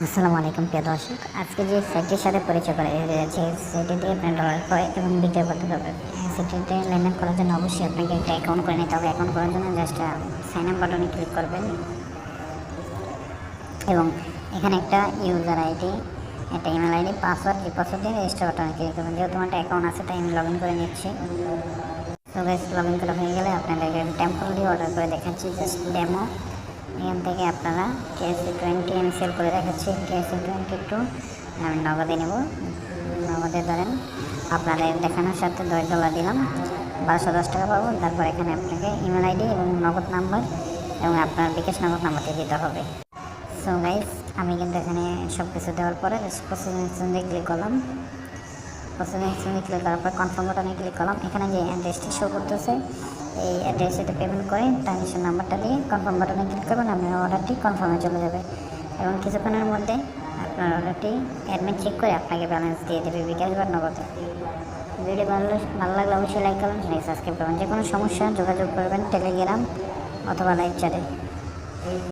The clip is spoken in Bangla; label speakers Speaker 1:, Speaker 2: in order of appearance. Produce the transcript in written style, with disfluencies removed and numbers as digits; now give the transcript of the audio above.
Speaker 1: আসসালামু আলাইকুম প্রিয় দর্শক, আজকে যে সাইটটির সাথে পরিচয় করে যাচ্ছে সেটিতে আপনার ডলার ক্রয় এবং বিক্রয় করতে হবে। সেটিতে লেনদেন করার জন্য অবশ্যই আপনাকে একটা অ্যাকাউন্ট করে নিতে হবে। অ্যাকাউন্ট করার জন্য জাস্ট সাইন আপ বাটনে ক্লিক করবেন এবং এখানে একটা ইউজার আইডি, একটা ইমেল আইডি, পাসওয়ার্ড, এই পাসওয়ার্ড দিয়ে রেজিস্টার বাটনে ক্লিক করবেন। যেহেতু আমার একটা অ্যাকাউন্ট আছে তাই আমি লগ ইন করে নিচ্ছি। তো গাইস, লগ ইন করা হয়ে গেলে আপনাদেরকে টেম্পোরারি অর্ডার করে দেখাচ্ছি, জাস্ট ডেমো। এখান থেকে আপনারা KC20 আমি সেল করে দেখাচ্ছি। KC22 আমি নগদে নেব। নগদে ধরেন আপনাদের দেখানোর সাথে $10 দিলাম, 1210 টাকা পাবো। তারপর এখানে আপনাকে ইমেল আইডি এবং নগদ নাম্বার এবং আপনার বিকাশ নগদ নাম্বারটি দিতে হবে। সো গাইস, আমি কিন্তু এখানে সব কিছু দেওয়ার পরে প্রসেসিং ক্লিক করলাম। প্রসেসিং ক্লিক করার পর কনফার্ম বাটনে ক্লিক করলাম। এখানে যে অ্যাড্রেসটি শো করতেছে এই অ্যাড্রেসে পেমেন্ট করে ট্রানজেকশন নাম্বারটা দিয়ে কনফার্ম বাটনে ক্লিক করবেন। আপনার অর্ডারটি কনফার্মে চলে যাবে এবং কিছুক্ষণের মধ্যে আপনার অর্ডারটি অ্যাডমিন চেক করে আপনাকে ব্যালেন্স দিয়ে দেবে বিকাশ বা নগদে। ভিডিও ভালো লাগলে অবশ্যই লাইক করবেন, সাবস্ক্রাইব করবেন। যে কোনো সমস্যা যোগাযোগ করবেন টেলিগ্রাম অথবা লাইভ চ্যাটে।